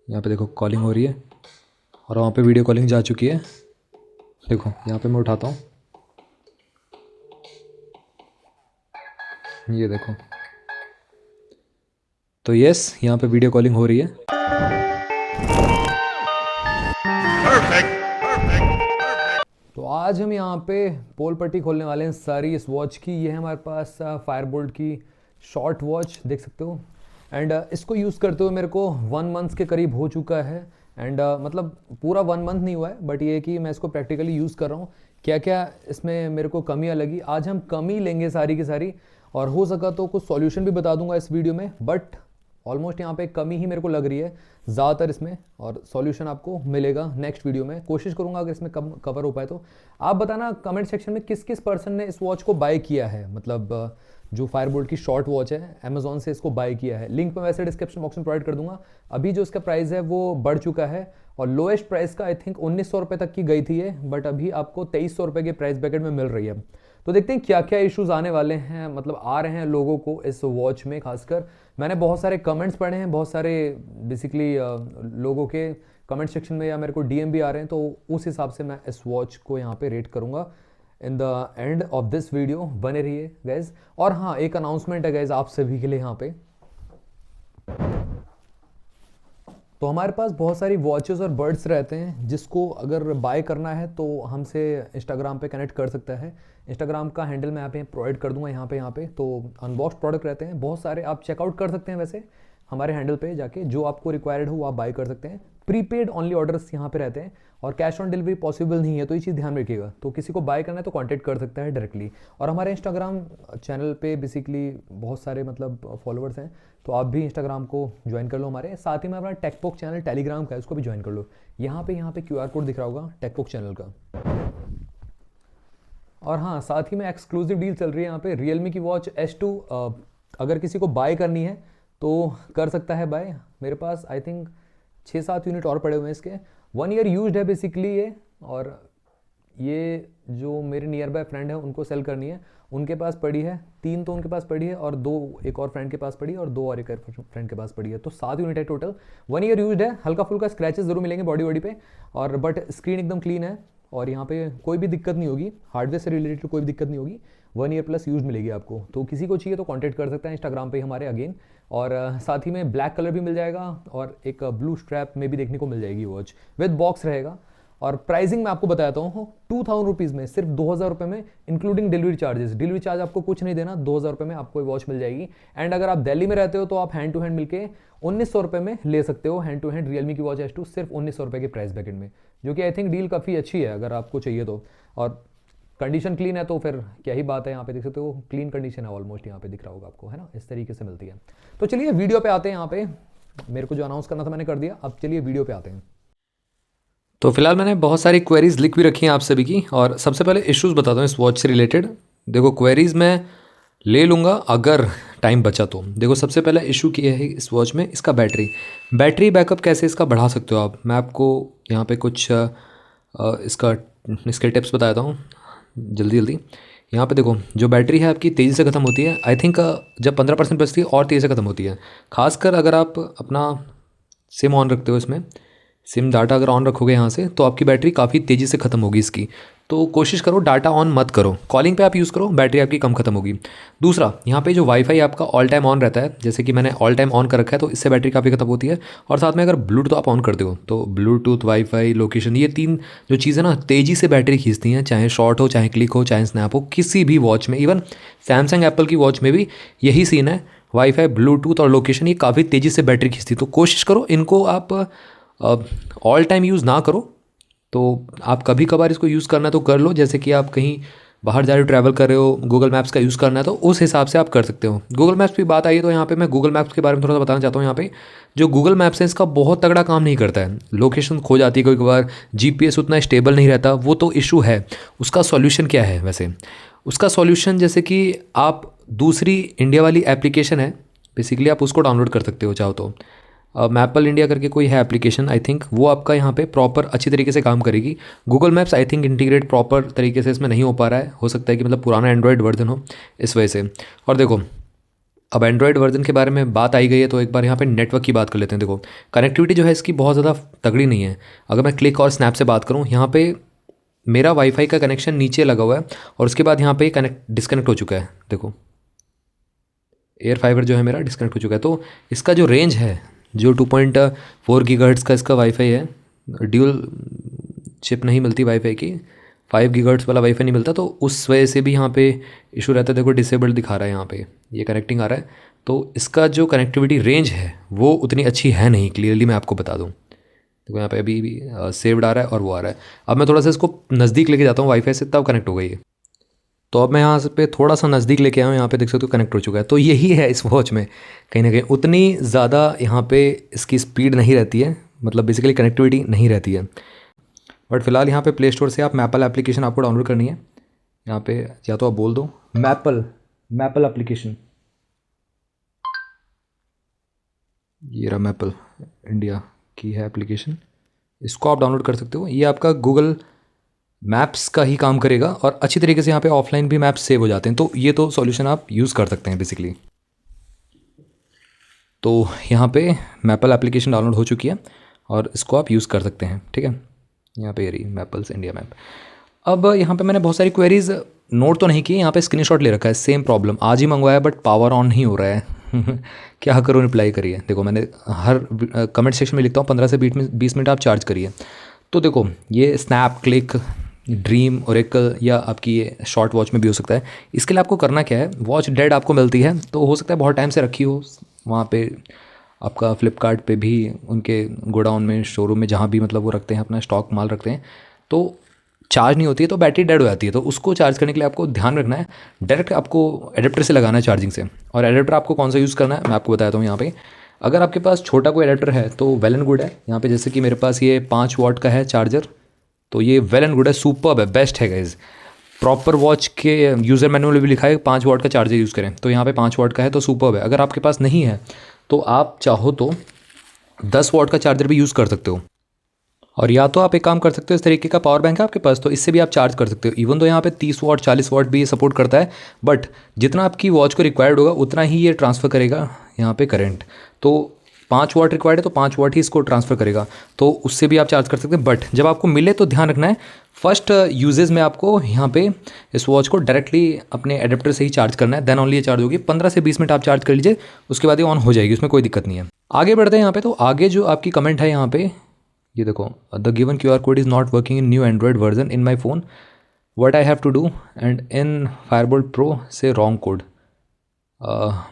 यहाँ पे देखो कॉलिंग हो रही है और वहाँ पे वीडियो कॉलिंग जा चुकी है। देखो यहाँ पे मैं उठाता हूँ, ये देखो, तो यस यहाँ पे वीडियो कॉलिंग हो रही है। तो आज हम यहाँ पे पोल पट्टी खोलने वाले हैं सारी इस वॉच की। ये है हमारे पास फायरबोल्ट की शॉर्ट वॉच, देख सकते हो। एंड इसको यूज़ करते हुए मेरे को 1 मंथ के करीब हो चुका है। एंड मतलब पूरा 1 मंथ नहीं हुआ है, बट ये कि मैं इसको प्रैक्टिकली यूज़ कर रहा हूँ। क्या क्या इसमें मेरे को कमियाँ लगी, आज हम कमी लेंगे सारी की सारी, और हो सका तो कुछ सॉल्यूशन भी बता दूंगा इस वीडियो में। बट ऑलमोस्ट यहाँ पे कमी ही मेरे को लग रही है ज़्यादातर इसमें, और सॉल्यूशन आपको मिलेगा नेक्स्ट वीडियो में। कोशिश करूँगा अगर इसमें कम कवर हो पाए तो। आप बताना कमेंट सेक्शन में किस किस पर्सन ने इस वॉच को बाय किया है, मतलब जो फायरबोल्ट की शॉर्ट वॉच है, अमेजोन से इसको बाय किया है। लिंक मैं वैसे डिस्क्रिप्शन बॉक्स में प्रोवाइड कर दूंगा। अभी जो इसका प्राइस है वो बढ़ चुका है, और लोएस्ट प्राइस का आई थिंक 1900 रुपये तक की गई थी ये, बट अभी आपको 2300 रुपये के प्राइस ब्रैकेट में मिल रही है। तो देखते हैं क्या क्या इश्यूज आने वाले हैं, मतलब आ रहे हैं लोगों को इस वॉच में। खासकर मैंने बहुत सारे कमेंट्स पढ़े हैं, बहुत सारे बेसिकली लोगों के कमेंट सेक्शन में या मेरे को डीएम भी आ रहे हैं, तो उस हिसाब से मैं इस वॉच को यहाँ पे रेट करूँगा। In the end of this video बने रहिए गैस। और हाँ, एक अनाउंसमेंट है गैस आप सभी के लिए यहाँ पे। तो हमारे पास बहुत सारी वॉचेस और बर्ड्स रहते हैं, जिसको अगर बाय करना है तो हमसे इंस्टाग्राम पे कनेक्ट कर सकता है। इंस्टाग्राम का हैंडल मैं यहाँ पे प्रोवाइड कर दूंगा, यहाँ पे तो अनबॉक्स प्रोडक्ट रहते हैं बहुत सारे, आप चेकआउट कर सकते हैं वैसे हमारे हैंडल पे जाके। जो आपको रिक्वायर्ड हो वो आप बाय कर सकते हैं। प्रीपेड ओनली ऑर्डर्स यहाँ पे रहते हैं, और कैश ऑन डिलीवरी पॉसिबल नहीं है, तो ये चीज़ ध्यान रखिएगा। तो किसी को बाय करना है तो कांटेक्ट कर सकता है डायरेक्टली। और हमारे इंस्टाग्राम चैनल पे बेसिकली बहुत सारे मतलब फॉलोअर्स हैं, तो आप भी इंस्टाग्राम को ज्वाइन कर लो हमारे साथ ही में। अपना टेकपोक चैनल टेलीग्राम का है, उसको भी ज्वाइन कर लो। यहाँ पे QR कोड दिख रहा होगा टेकपोक चैनल का। और हाँ, साथ ही में एक्सक्लूसिव डील चल रही है यहाँ पे रियलमी की वॉच S2। अगर किसी को बाय करनी है तो कर सकता है बाय। मेरे पास आई थिंक 6-7 यूनिट और पड़े हुए हैं इसके। 1 ईयर यूज्ड है बेसिकली ये, और ये जो मेरे नियर बाय फ्रेंड है उनको सेल करनी है। उनके पास पड़ी है 3, तो उनके पास पड़ी है, और 2 एक और फ्रेंड के पास पड़ी है, और 2 और एक फ्रेंड के पास पड़ी है। तो 7 यूनिट है टोटल। 1 ईयर यूज्ड है। हल्का फुल्का स्क्रैचेस जरूर मिलेंगे बॉडी पे, और बट स्क्रीन एकदम क्लीन है, और यहाँ पे कोई भी दिक्कत नहीं होगी, हार्डवेयर से रिलेटेड कोई भी दिक्कत नहीं होगी। 1 ईयर प्लस यूज मिलेगी आपको। तो किसी को चाहिए तो कांटेक्ट कर सकता है इंस्टाग्राम पे हमारे अगेन। और साथ ही में ब्लैक कलर भी मिल जाएगा, और एक ब्लू स्ट्रैप में भी देखने को मिल जाएगी वॉच, विद बॉक्स रहेगा। और प्राइसिंग मैं आपको बताता हूँ 2000 रुपीज़ में, सिर्फ 2000 रुपये में, including delivery charges. Delivery charge आपको कुछ नहीं देना, 2000 रुपये में आपको वॉच मिल जाएगी। एंड अगर आप दिल्ली में रहते हो तो आप हैंड टू हैंड मिलके 1900 रुपये में ले सकते हो हैंड टू हैंड रियलमी की वॉच S2, सिर्फ 1900 रुपये के प्राइस ब्रैकेट में, जो कि आई थिंक डील काफ़ी अच्छी है अगर आपको चाहिए तो। और कंडीशन क्लीन है तो फिर क्या ही बात है, यहाँ पे देख सकते हो क्लीन कंडीशन है ऑलमोस्ट, यहाँ पे दिख रहा होगा आपको, है ना, इस तरीके से मिलती है। तो चलिए वीडियो पे आते हैं। यहाँ पे मेरे को जो अनाउंस करना था मैंने कर दिया, अब चलिए वीडियो पे आते हैं। तो फिलहाल मैंने बहुत सारी क्वेरीज लिख भी रखी हैं आप सभी की, और सबसे पहले इश्यूज बताता हूँ इस वॉच से रिलेटेड। देखो क्वेरीज मैं ले लूँगा अगर टाइम बचा तो। देखो सबसे पहला इशू किया है इस वॉच में, इसका बैटरी बैकअप कैसे इसका बढ़ा सकते हो आप। मैं आपको यहाँ पे कुछ इसके टिप्स बताता हूँ जल्दी जल्दी। यहाँ पे देखो जो बैटरी है आपकी तेज़ी से ख़त्म होती है। आई थिंक जब 15% बचती है और तेज़ी से ख़त्म होती है। खासकर अगर आप अपना सिम ऑन रखते हो, इसमें सिम डाटा अगर ऑन रखोगे यहाँ से, तो आपकी बैटरी काफ़ी तेज़ी से ख़त्म होगी इसकी। तो कोशिश करो डाटा ऑन मत करो, कॉलिंग पे आप यूज़ करो, बैटरी आपकी कम ख़त्म होगी। दूसरा, यहाँ पे जो वाईफाई आपका ऑल टाइम ऑन रहता है, जैसे कि मैंने ऑल टाइम ऑन कर रखा है, तो इससे बैटरी काफ़ी ख़त्म होती है। और साथ में अगर ब्लूटूथ आप ऑन करते हो तो ब्लूटूथ, वाईफाई, लोकेशन, ये 3 जो चीज़ें ना तेज़ी से बैटरी खींचती हैं, चाहे शॉर्ट हो, चाहे क्लिक हो, चाहे स्नैप हो, किसी भी वॉच में। इवन सैमसंग एप्पल की वॉच में भी यही सीन है। वाईफाई, ब्लूटूथ और लोकेशन ये काफ़ी तेज़ी से बैटरी खींचती है। तो कोशिश करो इनको आप ऑल टाइम यूज़ ना करो। तो आप कभी कभार इसको यूज़ करना है तो कर लो, जैसे कि आप कहीं बाहर जा रहे हो, ट्रैवल कर रहे हो, गूगल मैप्स का यूज़ करना है तो उस हिसाब से आप कर सकते हो। गूगल मैप्स की बात आई है तो यहाँ पे मैं गूगल मैप्स के बारे में थोड़ा सा बताना चाहता हूँ। यहाँ पे जो गूगल मैप्स है इसका बहुत तगड़ा काम नहीं करता है, लोकेशन खो जाती है कोई कभार, जीपीएस उतना स्टेबल नहीं रहता, वो तो इशू है। उसका सॉल्यूशन क्या है वैसे? उसका सॉल्यूशन जैसे कि आप दूसरी इंडिया वाली एप्लीकेशन है, बेसिकली आप उसको डाउनलोड कर सकते हो चाहो तो। मैपल इंडिया करके कोई है एप्लीकेशन, आई थिंक वो आपका यहाँ पे प्रॉपर अच्छी तरीके से काम करेगी। Google maps I think integrate proper तरीके से इसमें नहीं हो पा रहा है, हो सकता है कि मतलब पुराना एंड्रॉयड वर्जन हो इस वजह से। और देखो अब एंड्रॉयड वर्जन के बारे में बात आई गई है तो एक बार यहाँ पे नेटवर्क की बात कर लेते हैं। देखो कनेक्टिविटी जो है इसकी बहुत ज़्यादा तगड़ी नहीं है। अगर मैं क्लिक और स्नैप से बात करूँ, यहाँ पे मेरा वाईफाई का कनेक्शन नीचे लगा हुआ है और उसके बाद यहाँ पे डिस्कनेक्ट हो चुका है। देखो एयर फाइबर जो है मेरा डिस्कनेक्ट हो चुका है। तो इसका जो रेंज है, जो 2.4 गीगाहर्ट्ज़ का इसका वाईफाई है, ड्यूल चिप नहीं मिलती वाईफाई की, 5 गीगाहर्ट्ज़ वाला वाईफाई नहीं मिलता, तो उस वजह से भी यहाँ पे इशू रहता है। देखो डिसेबल्ड दिखा रहा है यहाँ पे, ये कनेक्टिंग आ रहा है। तो इसका जो कनेक्टिविटी रेंज है वो उतनी अच्छी है नहीं, क्लियरली मैं आपको बता दूँ। देखो यहाँ पे अभी भी सेव्ड आ रहा है और वो आ रहा है। अब मैं थोड़ा सा इसको नज़दीक लेके जाता हूँ वाईफाई से, तब कनेक्ट हो गई है। तो अब मैं यहाँ पे थोड़ा सा नज़दीक लेके आया हूँ, यहाँ पे देख सकते हो कनेक्ट हो चुका है। तो यही है इस वॉच में, कहीं ना कहीं उतनी ज़्यादा यहाँ पे इसकी स्पीड नहीं रहती है, मतलब बेसिकली कनेक्टिविटी नहीं रहती है। बट फिलहाल यहाँ पे प्ले स्टोर से आप मैपल एप्लीकेशन आपको डाउनलोड करनी है। यहाँ पे या तो आप बोल दो मैपल एप्लीकेशन, ये रहा मैपल इंडिया की है एप्लीकेशन, इसको आप डाउनलोड कर सकते हो। ये आपका गूगल मैप्स का ही काम करेगा और अच्छी तरीके से यहाँ पे ऑफलाइन भी मैप्स सेव हो जाते हैं। तो ये तो सॉल्यूशन आप यूज़ कर सकते हैं बेसिकली। तो यहाँ पे मैपल एप्लीकेशन डाउनलोड हो चुकी है और इसको आप यूज़ कर सकते हैं, ठीक है। यहाँ पे ये रही मैपल्स इंडिया मैप। अब यहाँ पे मैंने बहुत सारी क्वेरीज नोट तो नहीं की, यहाँ पे स्क्रीनशॉट ले रखा है। सेम प्रॉब्लम, आज ही मंगवाया बट पावर ऑन नहीं हो रहा है क्या करूँ, रिप्लाई करिए। देखो मैंने हर कमेंट सेक्शन में लिखता हूँ 15 से 20 मिनट आप चार्ज करिए। तो देखो ये स्नैप, क्लिक, ड्रीम, ओरेकल या आपकी ये शॉर्ट वॉच में भी हो सकता है। इसके लिए आपको करना क्या है, वॉच डेड आपको मिलती है तो हो सकता है बहुत टाइम से रखी हो वहाँ पे, आपका फ्लिपकार्ट पे भी, उनके गोडाउन में, शोरूम में, जहाँ भी मतलब वो रखते हैं अपना स्टॉक माल रखते हैं, तो चार्ज नहीं होती है तो बैटरी डेड हो जाती है। तो उसको चार्ज करने के लिए आपको ध्यान रखना है, डायरेक्ट आपको एडेप्टर से लगाना है चार्जिंग से। और एडेप्टर आपको कौन सा यूज़ करना है मैं आपको बताता हूँ यहाँ पे। अगर आपके पास छोटा कोई एडेप्टर है तो वेल एंड गुड है। यहाँ पे जैसे कि मेरे पास ये 5 वाट का है चार्जर, तो ये वेल एंड गुड है, सुपर्ब है, बेस्ट है गाइज। प्रॉपर वॉच के यूज़र मैनुअल में भी लिखा है 5 वाट का चार्जर यूज़ करें, तो यहाँ पे 5 वाट का है तो सुपर्ब है। अगर आपके पास नहीं है तो आप चाहो तो 10 वाट का चार्जर भी यूज़ कर सकते हो। और या तो आप एक काम कर सकते हो, इस तरीके का पावर बैंक है आपके पास तो इससे भी आप चार्ज कर सकते हो। इवन तो यहाँ पे 30 वाट 40 वाट भी ये सपोर्ट करता है, बट जितना आपकी वॉच को रिक्वायर्ड होगा उतना ही ये ट्रांसफ़र करेगा यहाँ पे करंट। तो 5 वाट रिक्वायर्ड है तो 5 वाट ही इसको ट्रांसफ़र करेगा, तो उससे भी आप चार्ज कर सकते हैं। बट जब आपको मिले तो ध्यान रखना है, फर्स्ट यूजेज में आपको यहाँ पे इस वॉच को डायरेक्टली अपने एडेप्टर से ही चार्ज करना है, देन ओनली ये चार्ज होगी। 15 से 20 मिनट आप चार्ज कर लीजिए, उसके बाद ये ऑन हो जाएगी, उसमें कोई दिक्कत नहीं है। आगे बढ़ते हैं यहाँ पे। तो आगे जो आपकी कमेंट है यहाँ पे, ये देखो, the given QR code is not working in new Android version in my phone, what I have to do, and in Fireboltt pro से wrong code,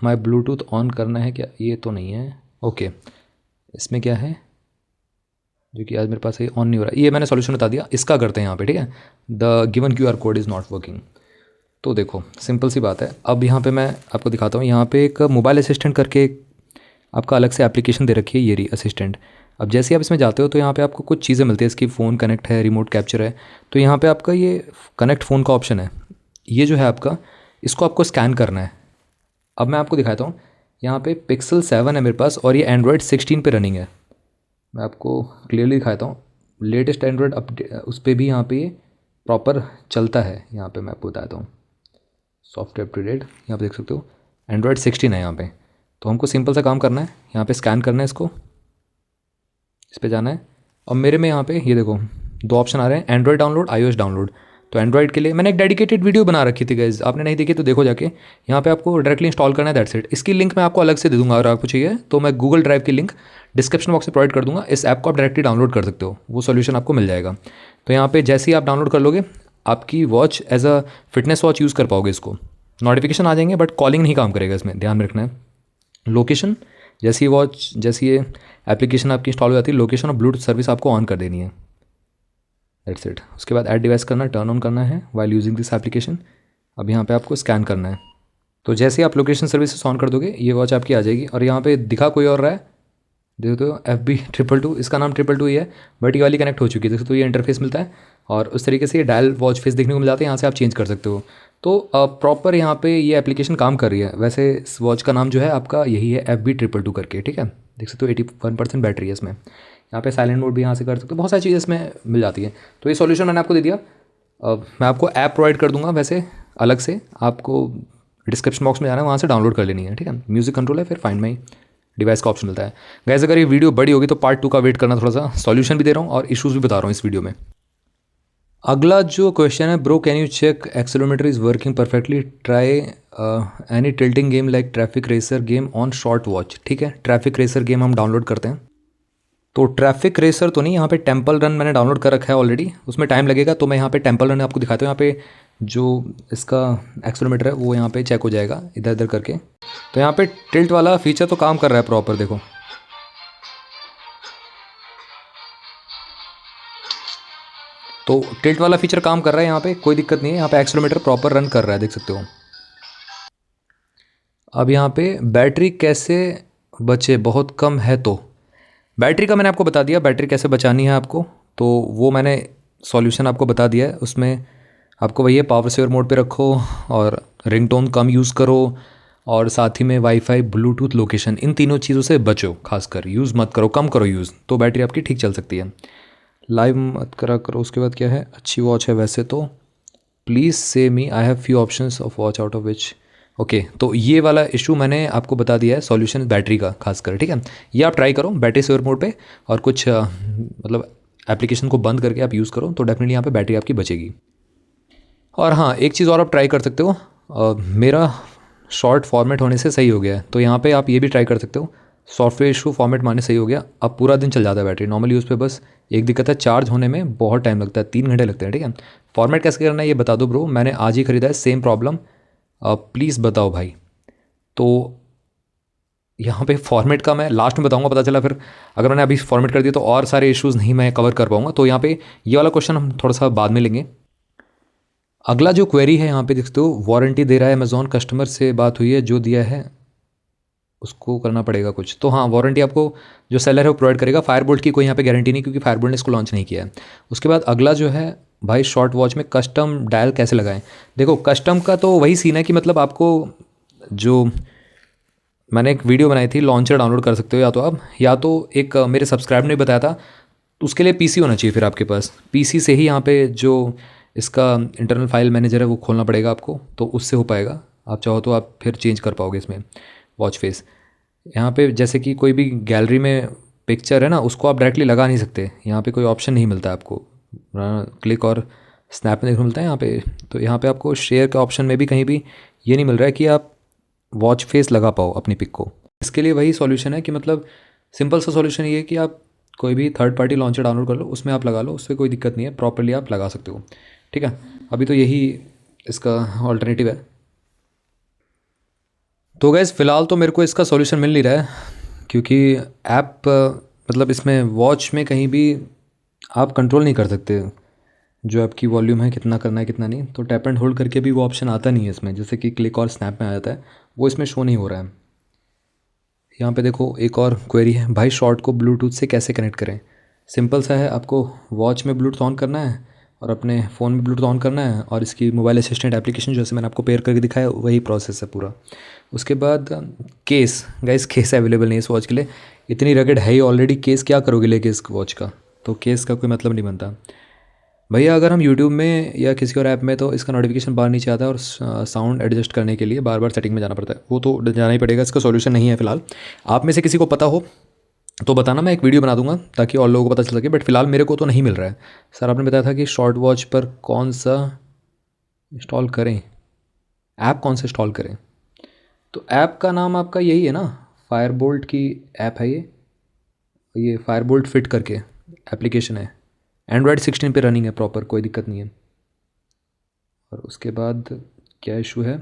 my Bluetooth on करना है क्या, ये तो नहीं है। ओके इसमें क्या है जो कि आज मेरे पास ये ऑन नहीं हो रहा है, ये मैंने सॉल्यूशन बता दिया, इसका करते हैं यहाँ पे, ठीक है। The given QR code is not working. तो देखो सिंपल सी बात है। अब यहाँ पे मैं आपको दिखाता हूँ, यहाँ पे एक मोबाइल असिस्टेंट करके आपका अलग से एप्लीकेशन दे रखी है, ये रही असिस्टेंट। अब जैसे ही आप इसमें जाते हो तो यहाँ पे आपको कुछ चीज़ें मिलती है, इसकी फ़ोन कनेक्ट है, रिमोट कैप्चर है। तो यहाँ पे आपका ये कनेक्ट फ़ोन का ऑप्शन है, ये जो है आपका, इसको आपको स्कैन करना है। अब मैं आपको दिखाता हूँ, यहाँ पे Pixel 7 है मेरे पास और ये एंड्रॉयड 16 पे रनिंग है। मैं आपको क्लियरली दिखाता हूँ, लेटेस्ट एंड्रॉयड अपडेट उस पर भी यहाँ पे ये प्रॉपर चलता है। यहाँ पे मैं आपको बताता हूँ, सॉफ्टवेयर अपडेट, यहाँ पे देख सकते हो एंड्रॉयड 16 है यहाँ पे। तो हमको सिंपल सा काम करना है, यहाँ पे स्कैन करना है इसको, इस पर जाना है। और मेरे में यहाँ पे ये देखो 2 ऑप्शन आ रहे हैं, एंड्रॉयड डाउनलोड, iOS डाउनलोड। तो एंड्रॉयड के लिए मैंने एक डेडिकेटेड वीडियो बना रखी थी गाइस, आपने नहीं देखी तो देखो जाके। यहाँ पे आपको डायरेक्टली इंस्टॉल करना है, दैट्स इट। इसकी लिंक मैं आपको अलग से दे दूंगा, अगर आपको चाहिए तो मैं गूगल ड्राइव की लिंक डिस्क्रिप्शन बॉक्स में प्रोवाइड कर दूंगा। इस ऐप को आप डायरेक्टली डाउनलोड कर सकते हो, वो सोल्यूशन आपको मिल जाएगा। तो यहाँ पे जैसे ही आप डाउनलोड कर लोगे, आपकी watch as a fitness watch use कर पाओगे इसको। नोटिफिकेशन आ जाएंगे बट कॉलिंग नहीं काम करेगा, इसमें ध्यान रखना है। लोकेशन, जैसी वॉच, जैसी ये एप्लीकेशन आपकी इंस्टॉल हो जाती है, लोकेशन और ब्लूटूथ सर्विस आपको ऑन कर देनी है, दैट्स इट। उसके बाद ऐड डिवाइस करना, टर्न ऑन करना है वाइल यूजिंग दिस एप्लीकेशन। अब यहाँ पे आपको स्कैन करना है। तो जैसे ही आप लोकेशन सर्विसेस ऑन कर दोगे, ये वॉच आपकी आ जाएगी। और यहाँ पे दिखा कोई और रहा है, देखो तो FB222, इसका नाम 222 ही है, बट ये वाली कनेक्ट हो चुकी है। देखो तो ये इंटरफेस मिलता है और उस तरीके से ये डायल वॉच फेस देखने को मिल जाता है, यहाँ से आप चेंज कर सकते हो। तो प्रॉपर यहाँ पे ये एप्लीकेशन काम कर रही है। वैसे इस वॉच का नाम जो है आपका यही है, FB222 करके, ठीक है। देख सकते हो 81% बैटरी है इसमें। यहाँ पे साइलेंट मोड भी यहाँ से कर सकते हो, बहुत सारी चीज़ें इसमें मिल जाती है। तो ये सॉल्यूशन मैंने आपको दे दिया। मैं आपको ऐप प्रोवाइड कर दूंगा वैसे अलग से, आपको डिस्क्रिप्शन बॉक्स में जाना है, वहाँ से डाउनलोड कर लेनी है, ठीक है। म्यूज़िक कंट्रोल है, फिर फाइंड माई डिवाइस का ऑप्शन मिलता है। गाइस अगर ये वीडियो बड़ी होगी तो पार्ट 2 का वेट करना, थोड़ा सा सॉल्यूशन भी दे रहा हूँ और इशूज़ भी बता रहा हूँ इस वीडियो में। अगला जो क्वेश्चन है, bro can you check accelerometer is working perfectly, try any tilting game like traffic racer game on short watch. ठीक है, ट्रैफिक रेसर गेम हम डाउनलोड करते हैं। तो ट्रैफिक रेसर तो नहीं, यहाँ पे टेम्पल रन मैंने डाउनलोड कर रखा है ऑलरेडी, उसमें टाइम लगेगा, तो मैं यहाँ पे टेम्पल रन आपको दिखाता हूँ। यहाँ पे जो इसका एक्सेलोमीटर है वो यहाँ पे चेक हो जाएगा इधर इधर करके। तो यहाँ पे टिल्ट वाला फीचर तो काम कर रहा है प्रॉपर, देखो। तो टिल्ट वाला फीचर काम कर रहा है, यहाँ पे कोई दिक्कत नहीं है, यहाँ पे एक्सेलोमीटर प्रॉपर रन कर रहा है, देख सकते हो। अब यहाँ पे बैटरी कैसे बचे, बहुत कम है, तो बैटरी का मैंने आपको बता दिया, बैटरी कैसे बचानी है आपको, तो वो मैंने सॉल्यूशन आपको बता दिया है। उसमें आपको वही है, पावर सेवर मोड पे रखो और रिंगटोन कम यूज़ करो, और साथ ही में वाईफाई, ब्लूटूथ, लोकेशन, इन तीनों चीज़ों से बचो, खासकर यूज़ मत करो, कम करो यूज़, तो बैटरी आपकी ठीक चल सकती है। लाइव मत करा करो। उसके बाद क्या है, अच्छी वॉच है वैसे तो, please say me I have few options of watch out of which. Okay, तो ये वाला इशू मैंने आपको बता दिया है, सॉल्यूशन बैटरी का खासकर, ठीक है। ये आप ट्राई करो बैटरी सेवर मोड पे, और कुछ मतलब एप्लीकेशन को बंद करके आप यूज़ करो, तो डेफिनेटली यहाँ पे बैटरी आपकी बचेगी। और हाँ, एक चीज़ और आप ट्राई कर सकते हो, मेरा शॉर्ट फॉर्मेट होने से सही हो गया है, तो यहाँ पे आप ये भी ट्राई कर सकते हो, सॉफ्टवेयर इशू फॉर्मेट मारने सही हो गया, अब पूरा दिन चल जाता है बैटरी। नॉर्मल यूज़ पे बस एक दिक्कत है, चार्ज होने में बहुत टाइम लगता है, 3 घंटे लगते हैं, ठीक है। फॉर्मेट कैसे करना है ये बता दो ब्रो, मैंने आज ही खरीदा है, सेम प्रॉब्लम, प्लीज़ बताओ भाई। तो यहाँ पे फॉर्मेट का मैं लास्ट में बताऊंगा, पता चला फिर अगर मैंने अभी फॉर्मेट कर दिया तो और सारे इश्यूज़ नहीं मैं कवर कर पाऊंगा, तो यहाँ पे ये वाला क्वेश्चन हम थोड़ा सा बाद में लेंगे। अगला जो क्वेरी है यहाँ पे देखते हो, वारंटी दे रहा है अमेज़ॉन, कस्टमर से बात हुई है, जो दिया है उसको करना पड़ेगा कुछ। तो हाँ, वारंटी आपको जो सेलर है वो प्रोवाइड करेगा, फायरबोल्ट की कोई यहाँ पे गारंटी नहीं, क्योंकि फायरबोल्ट ने इसको लॉन्च नहीं किया है। उसके बाद अगला जो है भाई, शॉर्ट वॉच में कस्टम डायल कैसे लगाएं। देखो कस्टम का तो वही सीन है कि मतलब आपको, जो मैंने एक वीडियो बनाई थी, लॉन्चर डाउनलोड कर सकते हो या तो आप, या तो एक मेरे सब्सक्राइबर ने बताया था, तो उसके लिए पीसी होना चाहिए, फिर आपके पास पीसी से ही यहाँ पे जो इसका इंटरनल फाइल मैनेजर है वो खोलना पड़ेगा आपको, तो उससे हो पाएगा। आप चाहो तो आप फिर चेंज कर पाओगे इसमें वॉच फेस। यहाँ पे जैसे कि कोई भी गैलरी में पिक्चर है ना, उसको आप डायरेक्टली लगा नहीं सकते, यहाँ पे कोई ऑप्शन नहीं मिलता है आपको, क्लिक और स्नैप में देखने मिलता है यहाँ पे। तो यहाँ पे आपको शेयर के ऑप्शन में भी कहीं भी ये नहीं मिल रहा है कि आप वॉच फेस लगा पाओ अपनी पिक को। इसके लिए वही सॉल्यूशन है कि मतलब सिंपल सा सॉल्यूशन ये है कि आप कोई भी थर्ड पार्टी लॉन्चर डाउनलोड कर लो, उसमें आप लगा लो, उससे कोई दिक्कत नहीं है, प्रॉपर्ली आप लगा सकते हो, ठीक है। अभी तो यही इसका ऑल्टरनेटिव है। तो गैस फ़िलहाल तो मेरे को इसका सॉल्यूशन मिल नहीं रहा है, क्योंकि ऐप मतलब इसमें वॉच में कहीं भी आप कंट्रोल नहीं कर सकते जो आपकी वॉल्यूम है, कितना करना है कितना नहीं, तो टैप एंड होल्ड करके भी वो ऑप्शन आता नहीं है इसमें, जैसे कि क्लिक और स्नैप में आ जाता है, वो इसमें शो नहीं हो रहा है। यहाँ पे देखो एक और क्वेरी है, भाई शॉर्ट को ब्लूटूथ से कैसे कनेक्ट करें। सिंपल सा है, आपको वॉच में ब्लूटूथ ऑन करना है और अपने फ़ोन में ब्लूटूथ ऑन करना है, और इसकी मोबाइल असिस्टेंट एप्लीकेशन जैसे मैंने आपको पेयर करके दिखाया, वही प्रोसेस है पूरा। उसके बाद केस, गाइस केस अवेलेबल नहीं है इस वॉच के लिए, इतनी रगड़ है ही ऑलरेडी, केस क्या करोगे लेके इस वॉच का, तो केस का कोई मतलब नहीं बनता भैया। अगर हम यूट्यूब में या किसी और ऐप में, तो इसका नोटिफिकेशन बाहर नीचे आता है, और साउंड एडजस्ट करने के लिए बार बार सेटिंग में जाना पड़ता है, वो तो जाना ही पड़ेगा, इसका सॉल्यूशन नहीं है फिलहाल। आप में से किसी को पता हो तो बताना, मैं एक वीडियो बना दूंगा ताकि और लोगों को पता चल सके, बट फिलहाल मेरे को तो नहीं मिल रहा है। सर आपने बताया था कि शॉर्ट वॉच पर कौन सा इंस्टॉल करें, ऐप कौन सा इंस्टॉल करें, तो ऐप का नाम आपका यही है ना, फायरबोल्ट की ऐप है ये फायरबोल्ट फिट करके एप्लीकेशन है, एंड्रॉयड 16 पे रनिंग है प्रॉपर, कोई दिक्कत नहीं है। और उसके बाद क्या इशू है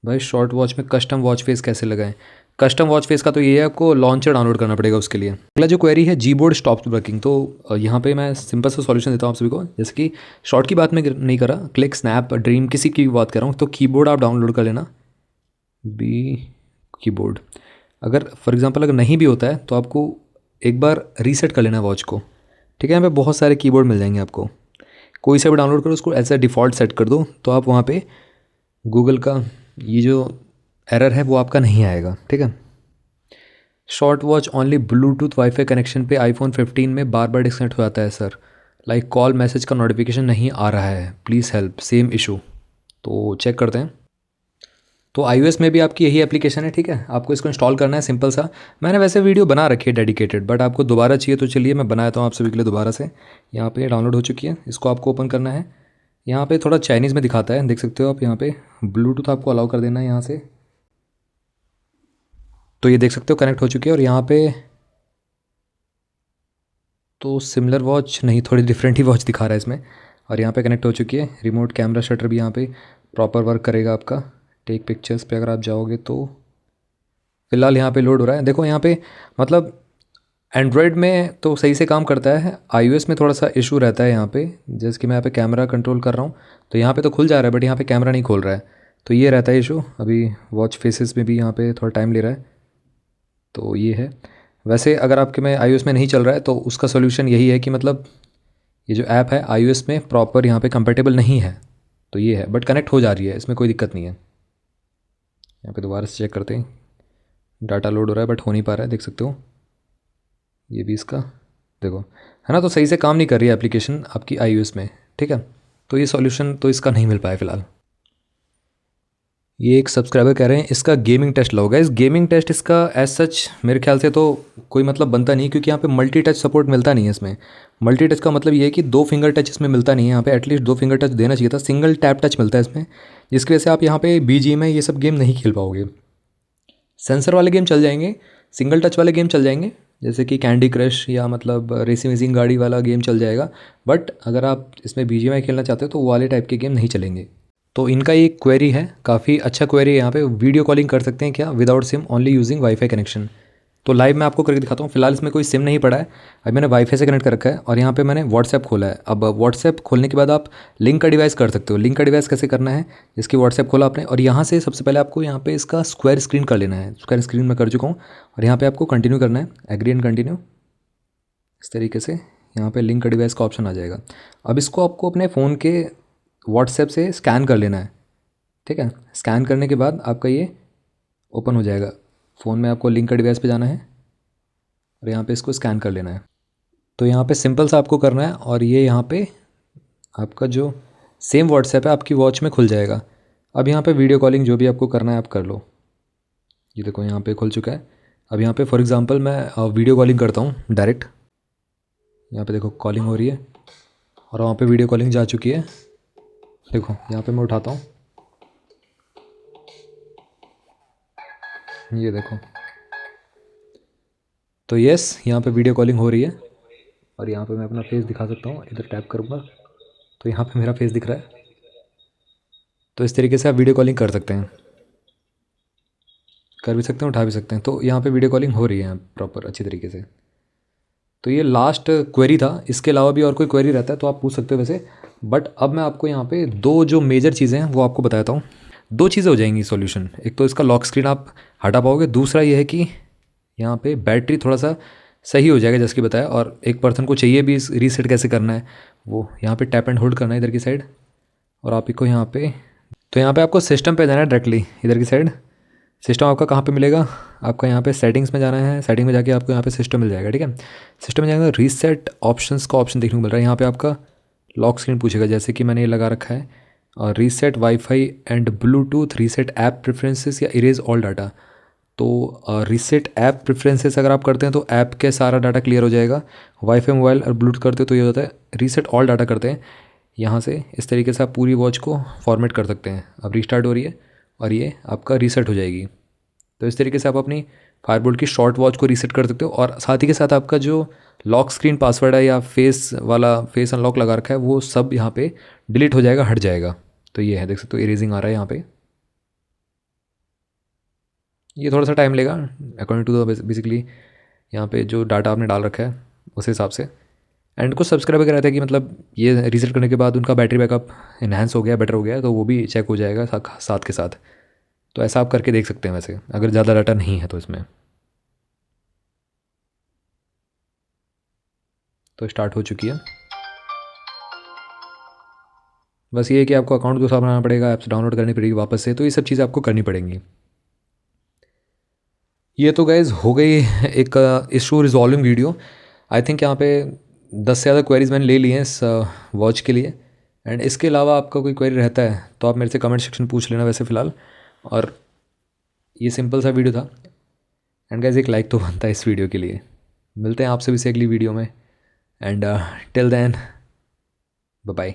भाई, शॉर्ट वॉच में कस्टम वॉच फेस कैसे लगाएं। कस्टम वॉच फेस का तो ये है, आपको लॉन्चर डाउनलोड करना पड़ेगा उसके लिए। अगला जो क्वेरी है, जी बोर्ड स्टॉप वर्किंग, तो यहाँ पे मैं सिंपल सा सॉल्यूशन देता हूँ आप सभी को। जैसे कि शॉर्ट की बात मैं नहीं कर रहा, क्लिक स्नैप ड्रीम किसी की बात कर रहा हूँ, तो कीबोर्ड आप डाउनलोड कर लेना, बी कीबोर्ड। अगर फॉर एग्जांपल अगर नहीं भी होता है तो आपको एक बार रीसेट कर लेना है वॉच को, ठीक है। यहाँ पे बहुत सारे कीबोर्ड मिल जाएंगे आपको, कोई सा भी डाउनलोड करो, उसको ऐसा डिफ़ॉल्ट सेट कर दो, तो आप वहाँ पे गूगल का ये जो एरर है वो आपका नहीं आएगा, ठीक है। Short watch only Bluetooth wifi connection पे आईफोन 15 में बार बार डिस्कनेक्ट हो जाता है सर, लाइक कॉल मैसेज का नोटिफिकेशन नहीं आ रहा है, प्लीज़ हेल्प, सेम इशू। तो चेक करते हैं। तो iOS में भी आपकी यही एप्लीकेशन है, ठीक है। आपको इसको इंस्टॉल करना है, सिंपल सा। मैंने वैसे वीडियो बना रखी है डेडिकेटेड, बट आपको दोबारा चाहिए तो चलिए मैं बनाता हूँ आप सभी के लिए दोबारा से। यहाँ पे डाउनलोड हो चुकी है, इसको आपको ओपन करना है। यहाँ पे थोड़ा चाइनीज़ में दिखाता है, देख सकते हो आप। यहाँ पे ब्लूटूथ आपको अलाउ कर देना है यहाँ से। तो ये देख सकते हो कनेक्ट हो चुकी है। और यहाँ पे तो सिमिलर वॉच नहीं, थोड़ी डिफरेंट ही वॉच दिखा रहा है इसमें। और यहाँ पे कनेक्ट हो चुकी है। रिमोट कैमरा शटर भी यहाँ पे प्रॉपर वर्क करेगा आपका। टेक पिक्चर्स पे अगर आप जाओगे तो फ़िलहाल यहाँ पे लोड हो रहा है। देखो यहाँ पे मतलब एंड्रॉयड में तो सही से काम करता है, iOS में थोड़ा सा इशू रहता है यहाँ पे। जैसे कि मैं यहाँ पे कैमरा कंट्रोल कर रहा हूँ तो यहाँ पे तो खुल जा रहा है, बट यहाँ पे कैमरा नहीं खोल रहा है। तो ये रहता है इशू। अभी वॉच फेसेस में भी यहाँ पे थोड़ा टाइम ले रहा है। तो ये है। वैसे अगर आपके में iOS में नहीं चल रहा है तो उसका सोल्यूशन यही है कि मतलब ये जो ऐप है iOS में प्रॉपर यहाँ पे कंपेटेबल नहीं है। तो ये है, बट कनेक्ट हो जा रही है, इसमें कोई दिक्कत नहीं है। यहाँ पे दोबारा से चेक करते हैं। डाटा लोड हो रहा है बट हो नहीं पा रहा है, देख सकते हो। ये भी इसका देखो, है ना। तो सही से काम नहीं कर रही है एप्लीकेशन आपकी iOS में, ठीक है। तो ये सॉल्यूशन तो इसका नहीं मिल पाया फ़िलहाल। ये एक सब्सक्राइबर कह रहे हैं इसका गेमिंग टेस्ट लोगे। इस गेमिंग टेस्ट इसका एज सच मेरे ख्याल से तो कोई मतलब बनता नहीं, क्योंकि यहाँ पे मल्टी टच सपोर्ट मिलता नहीं है इसमें। मल्टी टच का मतलब ये है कि 2 फिंगर टच इसमें मिलता नहीं है। यहाँ पे एटलीस्ट 2 फिंगर टच देना चाहिए था, सिंगल टैप टच मिलता है इसमें, जिसकी वजह से आप यहाँ पे BGM में ये सब गेम नहीं खेल पाओगे। सेंसर वाले गेम चल जाएंगे, सिंगल टच वाले गेम चल जाएंगे, जैसे कि कैंडी क्रश या मतलब रेसिंग वेसिंग गाड़ी वाला गेम चल जाएगा। बट अगर आप इसमें BGMI खेलना चाहते हो तो वो वाले टाइप के गेम नहीं चलेंगे। तो इनका एक क्वेरी है, काफ़ी अच्छा क्वेरी है। यहाँ पे वीडियो कॉलिंग कर सकते हैं क्या without SIM, only using wifi connection. तो लाइव मैं आपको करके दिखाता हूँ। फिलहाल इसमें कोई सिम नहीं पड़ा है, अभी मैंने वाईफाई से कनेक्ट कर रखा है। और यहाँ पे मैंने व्हाट्सएप खोला है। अब व्हाट्सएप खोलने के बाद आप लिंक का डिवाइस कर सकते हो। लिंक का डिवाइस कैसे करना है, जिसकी व्हाट्सएप खोला आपने, और यहाँ से सबसे पहले आपको यहाँ पे इसका स्क्वायर स्क्रीन कर लेना है। स्क्वायर स्क्रीन में कर चुका हूँ। और यहाँ पे आपको कंटिन्यू करना है, एग्री एंड कंटिन्यू। इस तरीके से यहाँ पे लिंक का डिवाइस का ऑप्शन आ जाएगा। अब इसको आपको अपने फ़ोन के व्हाट्सएप से स्कैन कर लेना है, ठीक है। स्कैन करने के बाद आपका ये ओपन हो जाएगा। फ़ोन में आपको लिंक का डिवाइस पे जाना है और यहाँ पे इसको स्कैन कर लेना है। तो यहाँ पे सिंपल सा आपको करना है, और ये यहाँ पे आपका जो सेम व्हाट्सएप है आपकी वॉच में खुल जाएगा। अब यहाँ पे वीडियो कॉलिंग जो भी आपको करना है आप कर लो। ये देखो यहाँ पे खुल चुका है। अब यहाँ पे फॉर एग्ज़ाम्पल मैं वीडियो कॉलिंग करता हूँ डायरेक्ट। यहाँ पे देखो कॉलिंग हो रही है और वहाँ पे वीडियो कॉलिंग जा चुकी है। देखो यहाँ पे मैं उठाता हूँ, ये देखो। तो यस, यहाँ पे वीडियो कॉलिंग हो रही है। और यहाँ पे मैं अपना फेस दिखा सकता हूँ, इधर टैप करूँगा तो यहाँ पे मेरा फेस दिख रहा है। तो इस तरीके से आप वीडियो कॉलिंग कर सकते हैं, कर भी सकते हैं, उठा भी सकते हैं। तो यहाँ पे वीडियो कॉलिंग हो रही है प्रॉपर अच्छी तरीके से। तो ये लास्ट क्वेरी था, इसके अलावा भी और कोई क्वेरी रहता है तो आप पूछ सकते हो वैसे। बट अब मैं आपको यहाँ पे 2 जो मेजर चीज़ें हैं वो आपको बताता हूँ। 2 चीज़ें हो जाएंगी सॉल्यूशन। एक तो इसका लॉक स्क्रीन आप हटा पाओगे, दूसरा ये है कि यहाँ पे बैटरी थोड़ा सा सही हो जाएगा जैसे कि बताया। और एक पर्सन को चाहिए भी रीसेट कैसे करना है, वो यहाँ पे टैप एंड होल्ड करना है इधर की साइड, और आप को यहाँ पे, तो यहाँ पे आपको सिस्टम पे जाना है डायरेक्टली इधर की साइड। सिस्टम आपका कहाँ पे मिलेगा, आपका यहाँ पे सेटिंग्स में जाना है। सेटिंग में जाके आपको यहाँ पे सिस्टम मिल जाएगा, ठीक है। सिस्टम में जाएगा, रीसेट ऑप्शंस का ऑप्शन देखने को मिल रहा है। यहाँ पे आपका लॉक स्क्रीन पूछेगा, जैसे कि मैंने ये लगा रखा है, और reset wifi and Bluetooth, reset app preferences या इरेज ऑल डाटा। तो रीसेट ऐप प्रेफरेंसेस अगर आप करते हैं तो ऐप के सारा डाटा क्लियर हो जाएगा। वाईफाई मोबाइल और ब्लूटूथ करते हो तो ये होता है। रीसेट ऑल डाटा करते हैं, यहाँ से इस तरीके से आप पूरी वॉच को फॉर्मेट कर सकते हैं। अब रीस्टार्ट हो रही है और ये आपका रीसेट हो जाएगी। तो इस तरीके से आप अपनी फायरबोल्ट की शॉर्ट वॉच को रीसेट कर सकते हो। और साथ ही के साथ आपका जो लॉक स्क्रीन पासवर्ड है या फेस वाला फेस अनलॉक लगा रखा है वो सब यहाँ पे डिलीट हो जाएगा, हट जाएगा। तो ये है, देख सकते हो इरेजिंग आ रहा है यहाँ पे। ये थोड़ा सा टाइम लेगा अकॉर्डिंग टू द बेसिकली यहाँ पे जो डाटा आपने डाल रखा है उस हिसाब से। एंड कुछ सब्सक्राइबर कह रहे थे कि मतलब ये रीसेट करने के बाद उनका बैटरी बैकअप इन्हांस हो गया, बेटर हो गया, तो वो भी चेक हो जाएगा साथ के साथ। तो ऐसा आप करके देख सकते हैं वैसे, अगर ज़्यादा डाटा नहीं है तो इसमें। तो स्टार्ट हो चुकी है। बस ये है कि आपको अकाउंट दूसरा बनाना पड़ेगा, ऐप्स डाउनलोड करनी पड़ेगी वापस से, तो ये सब चीज़ें आपको करनी पड़ेंगी। ये तो गाइज़ हो गई एक issue resolving video. I think यहाँ पे 10 से ज़्यादा क्वेरीज मैंने ले ली हैं इस वॉच के लिए। एंड इसके अलावा आपका कोई क्वेरी रहता है तो आप मेरे से कमेंट सेक्शन पूछ लेना वैसे फ़िलहाल। और ये सिंपल सा वीडियो था। एंड गाइस एक लाइक तो बनता है इस वीडियो के लिए। मिलते हैं आपसे भी अगली वीडियो में। And till then bye bye.